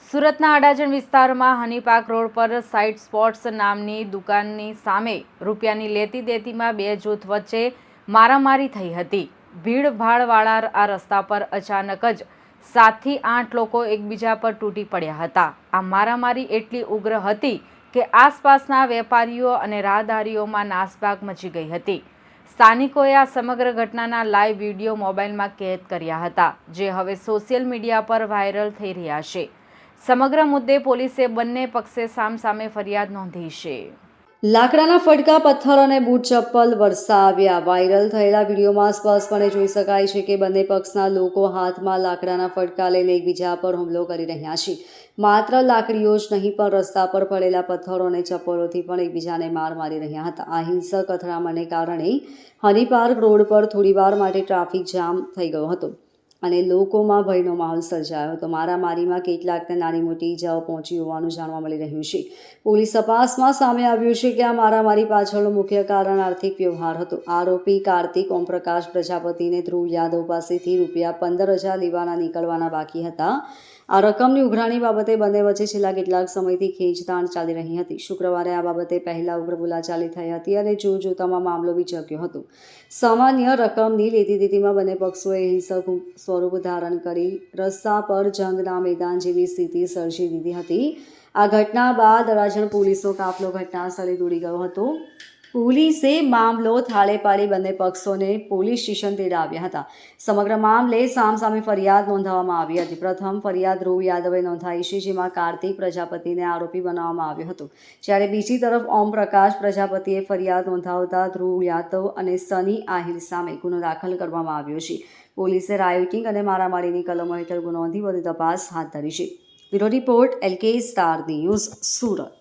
સુરતના અડાજણ વિસ્તારમાં Honey Park road પર સાઇડ સ્પોર્ટ્સ નામની દુકાનની સામે રૂપિયાની લેતી દેતીમાં બે જૂથ વચ્ચે મારામારી થઈ હતી. ભીડભાડવાળા આ રસ્તા પર અચાનક જ 7 થી 8 લોકો એકબીજા પર તૂટી પડ્યા હતા. આ મારામારી એટલી ઉગ્ર હતી કે આસપાસના વેપારીઓ અને રાહદારીઓમાં નાસભાગ મચી ગઈ હતી. સ્થાનિકોએ આ સમગ્ર ઘટનાના લાઈવ વિડીયો મોબાઈલમાં કેદ કર્યા હતા, જે હવે સોશિયલ મીડિયા પર વાયરલ થઈ રહ્યા છે. સમગ્ર મુદ્દે પોલીસે બંને પક્ષે સામસામે ફરિયાદ નોંધી છે. લાકડાના ફટકા, પથ્થર અને બૂટ ચપ્પલ વરસાવ્યા. વાયરલ થયેલા વિડીયોમાં સ્પષ્ટપણે જોઈ શકાય છે કે બંને પક્ષના લોકો હાથમાં લાકડાના ફટકા લઈને એકબીજા પર હુમલો કરી રહ્યા છે. માત્ર લાકડીઓ જ નહીં, પણ રસ્તા પર પડેલા પથ્થરો અને ચપ્પલોથી પણ એકબીજાને માર મારી રહ્યા હતા. આ હિંસક અથડામણને કારણે હનીપાર્ક રોડ પર થોડીવાર માટે ટ્રાફિક જામ થઈ ગયો હતો અને લોકોમાં ભયનો માહોલ સર્જાયો હતો. મારામારીમાં કેટલાકને નાની મોટી ઇજાઓ પહોંચી હોવાનું જાણવા મળી રહ્યું છે. પોલીસ તપાસમાં સામે આવ્યું છે કે આ મારામારી પાછળનું મુખ્ય કારણ આર્થિક વ્યવહાર હતો. આરોપી કાર્તિક ઓમપ્રકાશ પ્રજાપતિને ધ્રુવ યાદવ પાસેથી ₹15,000 લેવાના નીકળવાના બાકી હતા. આ રકમની ઉઘરાણી બાબતે બંને વચ્ચે છેલ્લા કેટલાક સમયથી ખેંચતાણ ચાલી રહી હતી. શુક્રવારે આ બાબતે પહેલા ઉગ્ર બોલાચાલી થઈ હતી અને જોતજોતામાં મામલો વિચક્યો હતો. સામાન્ય રકમની લેતી દેતીમાં બંને પક્ષોએ હિંસક સ્વરૂપ ધારણ કરી રસ્તા પર જંગના મેદાન જેવી સ્થિતિ સર્જી દીધી હતી. આ ઘટના બાદ અડાજણ પોલીસનો કાફલો ઘટના સ્થળે દોડી ગયો હતો. પોલીસે મામલો થાળે પાડી બંને પક્ષોને પોલીસ સ્ટેશન તેડાવ્યા હતા. સમગ્ર મામલે સામસામે ફરિયાદ નોંધાવવામાં આવી હતી. પ્રથમ ફરિયાદ ધ્રુવ યાદવે નોંધાઈ છે, જેમાં કાર્તિક પ્રજાપતિને આરોપી બનાવવામાં આવ્યો હતો. જ્યારે બીજી તરફ ઓમપ્રકાશ પ્રજાપતિએ ફરિયાદ નોંધાવતા ધ્રુવ યાદવ અને સની આહિર સામે ગુનો દાખલ કરવામાં આવ્યો છે. પોલીસે રાયોટિંગ અને મારામારીની કલમો હેઠળ ગુનો નોંધી વધુ તપાસ હાથ ધરી છે. Bureau report LK star news, Surat.